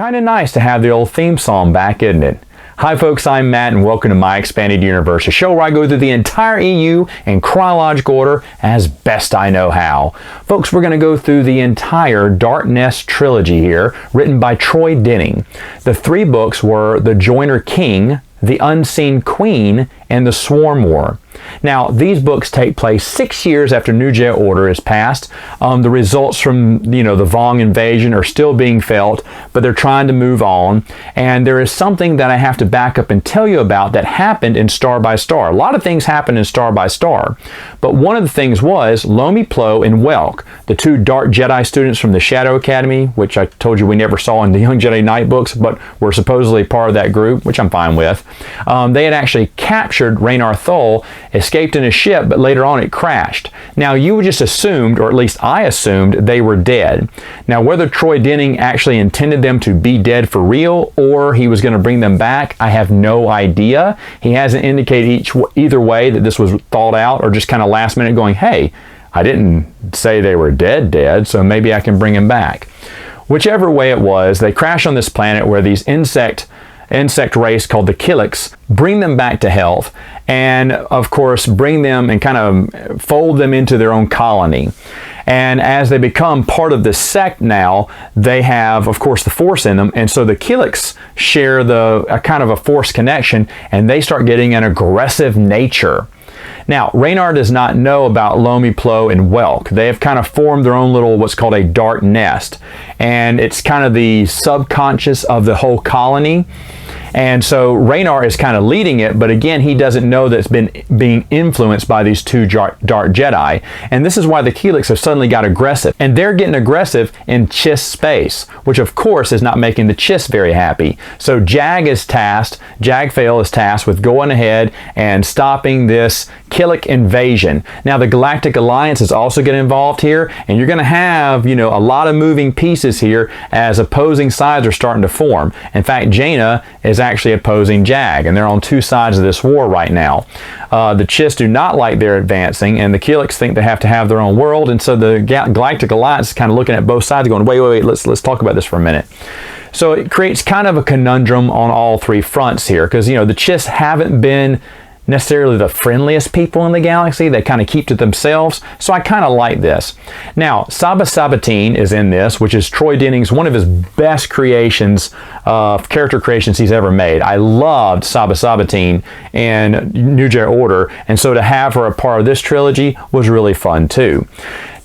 Kind of nice to have the old theme song back, isn't it? Hi folks, I'm Matt and welcome to My Expanded Universe, a show where I go through the entire EU in chronological order as best I know how. Folks, we're going to go through the entire Dark Nest trilogy here, written by Troy Denning. The three books were The Joiner King, The Unseen Queen, and The Swarm War. Now, these books take place 6 years after New Jedi Order is passed. The results from, the Vong invasion are still being felt, but they're trying to move on. And there is something that I have to back up and tell you about that happened in Star by Star. A lot of things happened in Star by Star, but one of the things was Lomi Plo and Welk, the two Dark Jedi students from the Shadow Academy, which I told you we never saw in the Young Jedi Knight books, but were supposedly part of that group, which I'm fine with. They had actually captured Raynar Thul, escaped in a ship, but later on it crashed. Now, you just assumed, or at least I assumed, they were dead. Now, whether Troy Denning actually intended them to be dead for real, or he was going to bring them back, I have no idea. He hasn't indicated either way that this was thought out, or just kind of last minute going, hey, I didn't say they were dead, so maybe I can bring them back. Whichever way it was, they crash on this planet where these insect race called the Killiks bring them back to health, and of course bring them and kind of fold them into their own colony. And as they become part of the sect now, they have, of course, the Force in them, and so the Killiks share a kind of a Force connection, and they start getting an aggressive nature. Now, Raynar does not know about Lomi Plo and Welk. They have kind of formed their own little, what's called a dark nest. And it's kind of the subconscious of the whole colony. And so Raynar is kind of leading it, but again, he doesn't know that it's being influenced by these two Dark Jedi. And this is why the Killiks have suddenly got aggressive. And they're getting aggressive in Chiss space, which of course is not making the Chiss very happy. So Jag is tasked with going ahead and stopping this Killik invasion. Now, the Galactic Alliance is also getting involved here, and you're going to have, a lot of moving pieces here as opposing sides are starting to form. In fact, Jaina is actually opposing Jag, and they're on two sides of this war right now. The Chiss do not like their advancing, and the Killiks think they have to have their own world, and so the Galactic Alliance is kind of looking at both sides going, wait, let's talk about this for a minute. So it creates kind of a conundrum on all three fronts here, because, the Chiss haven't been necessarily the friendliest people in the galaxy. They kind of keep to themselves, so I kind of like this. Now, Saba Sabatine is in this, which is Troy Denning's one of his best creations, character creations he's ever made. I loved Saba Sabatine in New Jedi Order, and so to have her a part of this trilogy was really fun too.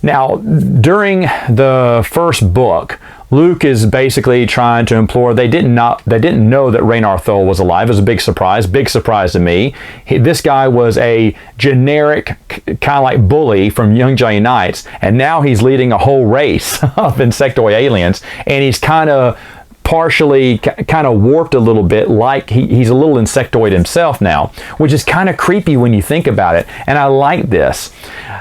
Now, during the first book, Luke is basically trying to implore. They didn't know that Raynar Thul was alive. It was a big surprise to me. This guy was a generic kind of like bully from Young Jedi Knights, and now he's leading a whole race of insectoid aliens, and he's kind of partially kind of warped a little bit, like he's a little insectoid himself now, which is kind of creepy when you think about it. And I like this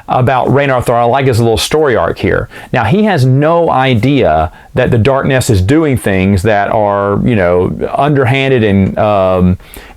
about Raynar Thul. I like his little story arc here. Now, he has no idea that the Dark Nest is doing things that are, underhanded and,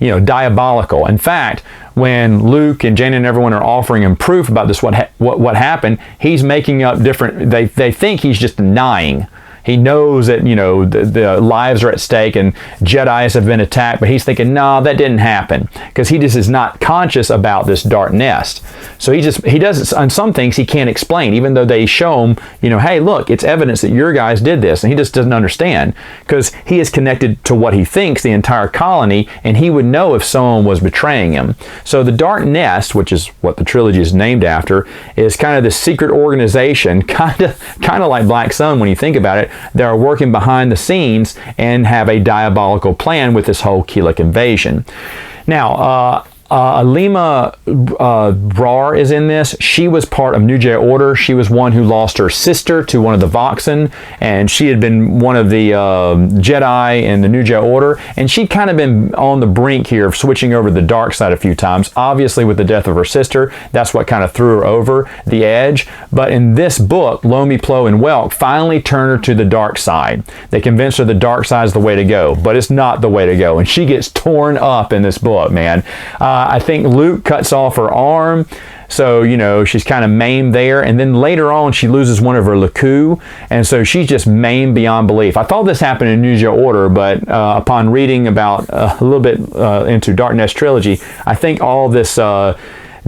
diabolical. In fact, when Luke and Jaina and everyone are offering him proof about this, what happened, he's making up different, they think he's just denying. He knows that, the lives are at stake and Jedis have been attacked, but he's thinking, no, that didn't happen, because he just is not conscious about this dark nest. So he does, on some things he can't explain, even though they show him, hey, look, it's evidence that your guys did this, and he just doesn't understand, because he is connected to what he thinks, the entire colony, and he would know if someone was betraying him. So the Dark Nest, which is what the trilogy is named after, is kind of this secret organization, kind of like Black Sun when you think about it. They are working behind the scenes and have a diabolical plan with this whole Killik invasion. Now, Alima Brar is in this. She was part of New Jedi Order. She was one who lost her sister to one of the Voxen, and she had been one of the Jedi in the New Jedi Order, and she'd kind of been on the brink here of switching over to the dark side a few times. Obviously, with the death of her sister, that's what kind of threw her over the edge. But in this book, Lomi Plo and Welk finally turn her to the dark side. They convince her the dark side is the way to go, but it's not the way to go, and she gets torn up in this book, man. I think Luke cuts off her arm. So, you know, she's kind of maimed there. And then later on, she loses one of her Laku. And so she's just maimed beyond belief. I thought this happened in Ninja Order, but upon reading about a little bit into Darkness Trilogy, I think all this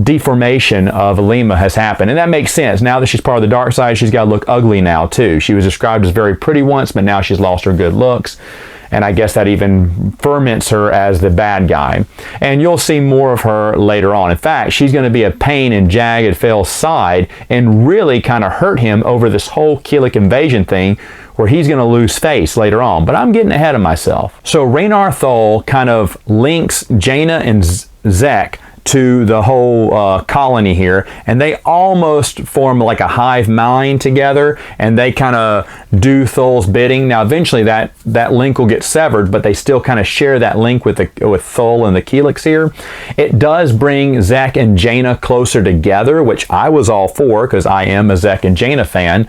deformation of Alima has happened, and that makes sense. Now that she's part of the dark side, she's got to look ugly now too. She was described as very pretty once, but now she's lost her good looks, and I guess that even ferments her as the bad guy. And you'll see more of her later on. In fact, she's going to be a pain in Jagged Fell's side and really kind of hurt him over this whole Keelik invasion thing, where he's going to lose face later on. But I'm getting ahead of myself. So Raynar Thul kind of links Jaina and Zek to the whole colony here, and they almost form like a hive mind together, and they kind of do Thul's bidding. Now eventually that link will get severed, but they still kind of share that link with Thul and the Keeliks here. It does bring Zek and Jaina closer together, which I was all for, because I am a Zek and Jaina fan.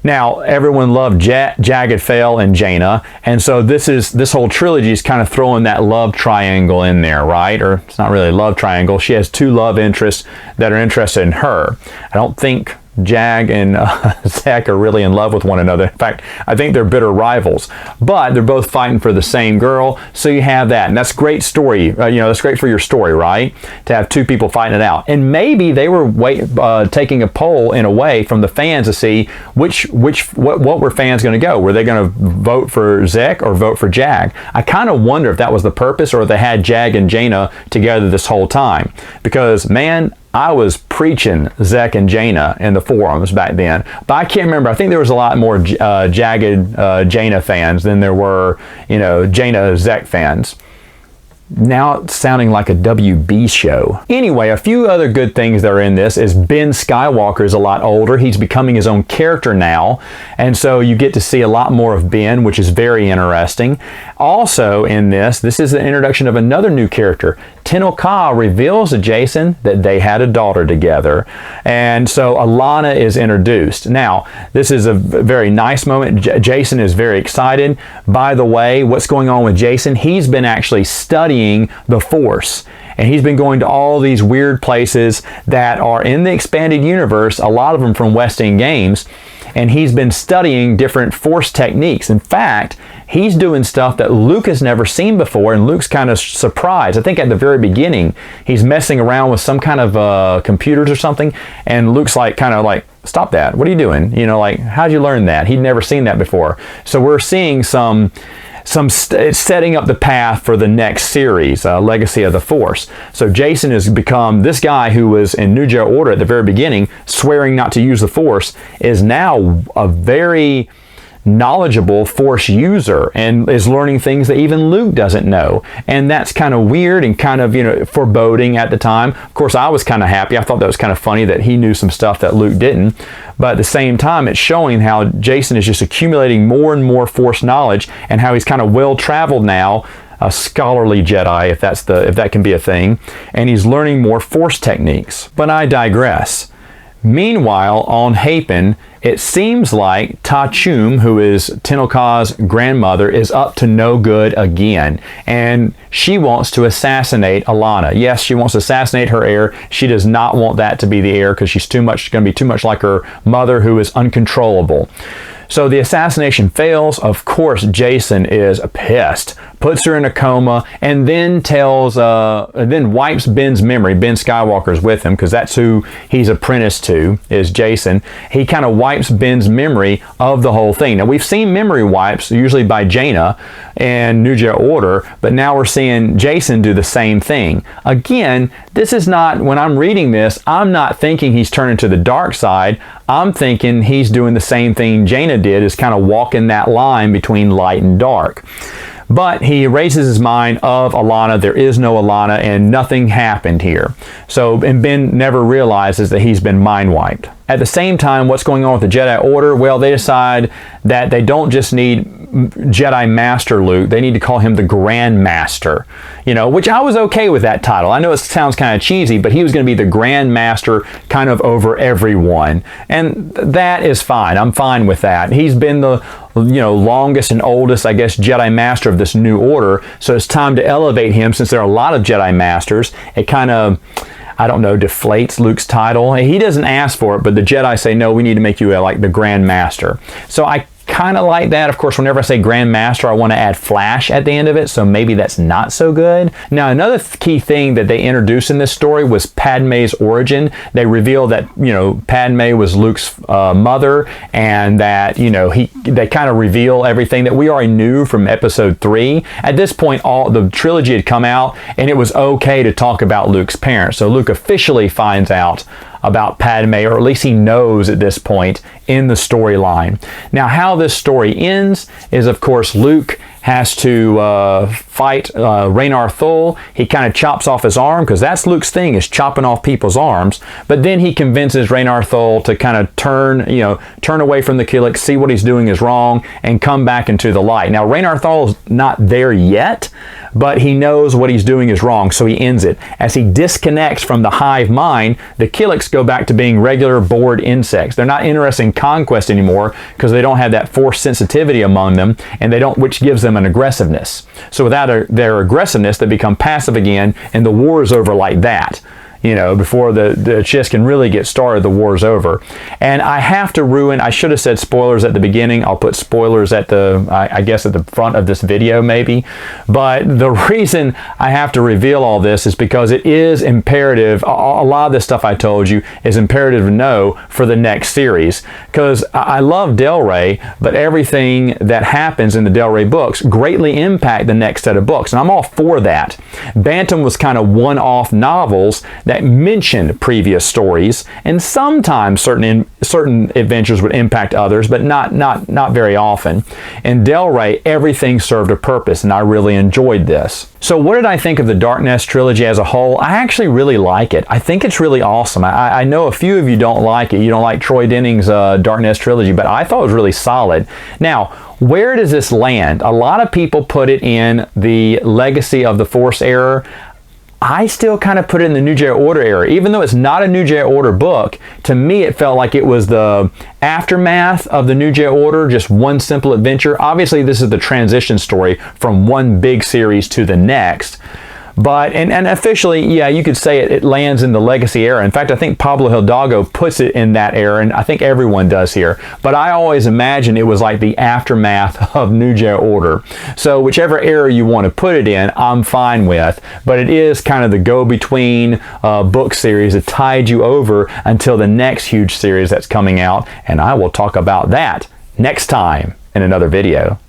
Now, everyone loved Jagged Fell and Jaina, and so this whole trilogy is kind of throwing that love triangle in there, right? Or it's not really a love triangle. She has two love interests that are interested in her. I don't think Jag and Zek are really in love with one another. In fact, I think they're bitter rivals, but they're both fighting for the same girl, so you have that, and that's great story. You know, that's great for your story, right? To have two people fighting it out. And maybe they were taking a poll in a way from the fans to see what were fans going to go. Were they going to vote for Zek or vote for Jag? I kind of wonder if that was the purpose, or if they had Jag and Jaina together this whole time, because man, I was preaching Zek and Jaina in the forums back then, but I can't remember. I think there was a lot more Jagged Jaina fans than there were, you know, Jaina Zek fans. Now it's sounding like a WB show. Anyway, a few other good things that are in this is Ben Skywalker is a lot older. He's becoming his own character now, and so you get to see a lot more of Ben, which is very interesting. Also in this is the introduction of another new character. Tenel Ka reveals to Jason that they had a daughter together, and so Alana is introduced. Now, this is a very nice moment. Jason is very excited. By the way, what's going on with Jason? He's been actually studying the Force, and he's been going to all these weird places that are in the expanded universe, a lot of them from West End Games, and he's been studying different Force techniques. In fact, he's doing stuff that Luke has never seen before, and Luke's kind of surprised. I think at the very beginning, he's messing around with some kind of computers or something, and Luke's kind of like, stop that. What are you doing? You know, like, how'd you learn that? He'd never seen that before. So we're seeing it's setting up the path for the next series, Legacy of the Force. So Jason has become this guy who was in New Jedi Order at the very beginning, swearing not to use the Force, is now a very knowledgeable Force user and is learning things that even Luke doesn't know. And that's kind of weird and kind of, you know, foreboding at the time. Of course, I was kind of happy. I thought that was kind of funny that he knew some stuff that Luke didn't. But at the same time, it's showing how Jason is just accumulating more and more Force knowledge, and how he's kind of well-traveled now, a scholarly Jedi, if that can be a thing, and he's learning more Force techniques. But I digress. Meanwhile, on Hapen, it seems like Ta Chum, who is Tenel Ka's grandmother, is up to no good again, and she wants to assassinate Alana. Yes, she wants to assassinate her heir. She does not want that to be the heir, because she's going to be too much like her mother, who is uncontrollable. So the assassination fails. Of course, Jason is pissed, puts her in a coma, and then then wipes Ben's memory. Ben Skywalker's with him, because that's who he's apprenticed to, is Jason. He kind of wipes Ben's memory of the whole thing. Now, we've seen memory wipes, usually by Jaina and New Jedi Order, but now we're seeing Jason do the same thing. Again, this is not, when I'm reading this, I'm not thinking he's turning to the dark side. I'm thinking he's doing the same thing Jaina did, is kind of walking that line between light and dark. But he erases his mind of Alana. There is no Alana, and nothing happened here. So, and Ben never realizes that he's been mind wiped. At the same time, what's going on with the Jedi Order? Well, they decide that they don't just need Jedi Master Luke, they need to call him the Grand Master. You know, which I was okay with that title. I know it sounds kind of cheesy, but he was going to be the Grand Master kind of over everyone. And that is fine. I'm fine with that. He's been the, you know, longest and oldest, I guess, Jedi Master of this new order. So it's time to elevate him, since there are a lot of Jedi Masters. It kind of, I don't know, deflates Luke's title. He doesn't ask for it, but the Jedi say, no, we need to make you like the Grand Master. So I kind of like that. Of course, whenever I say Grand Master, I want to add Flash at the end of it, so maybe that's not so good. Now, another key thing that they introduced in this story was Padme's origin. They reveal that, you know, Padme was Luke's mother, and that, you know, they kind of reveal everything that we already knew from episode 3. At this point, all the trilogy had come out, and it was okay to talk about Luke's parents. So Luke officially finds out about Padme, or at least he knows at this point in the storyline. Now, how this story ends is, of course, Luke has to fight Raynar Thul. He kind of chops off his arm, because that's Luke's thing, is chopping off people's arms. But then he convinces Raynar Thul to kind of turn away from the Killick, see what he's doing is wrong, and come back into the light. Now, Raynar Thul's not there yet, but he knows what he's doing is wrong, so he ends it. As he disconnects from the hive mind, the Killicks go back to being regular bored insects. They're not interested in conquest anymore, because they don't have that force sensitivity among them, and which gives them an aggressiveness. So without their aggressiveness, they become passive again, and the war is over like that. You know, before the chess can really get started, the war's over. And I have to I should have said spoilers at the beginning. I'll put spoilers at I guess at the front of this video maybe. But the reason I have to reveal all this is because it is imperative. A lot of this stuff I told you is imperative to know for the next series. Because I love Del Rey, but everything that happens in the Del Rey books greatly impact the next set of books. And I'm all for that. Bantam was kind of one-off novels that mentioned previous stories, and sometimes certain adventures would impact others, but not very often. In Del Rey, everything served a purpose, and I really enjoyed this. So what did I think of the Darkness trilogy as a whole? I actually really like it. I think it's really awesome. I know a few of you don't like it. You don't like Troy Denning's Darkness trilogy, but I thought it was really solid. Now, where does this land? A lot of people put it in the Legacy of the Force era. I still kind of put it in the New Jedi Order era. Even though it's not a New Jedi Order book, to me it felt like it was the aftermath of the New Jedi Order, just one simple adventure. Obviously, this is the transition story from one big series to the next. But, and officially, yeah, you could say it lands in the Legacy era. In fact, I think Pablo Hidalgo puts it in that era, and I think everyone does here. But I always imagine it was like the aftermath of New Jedi Order. So whichever era you want to put it in, I'm fine with. But it is kind of the go-between book series that tied you over until the next huge series that's coming out. And I will talk about that next time in another video.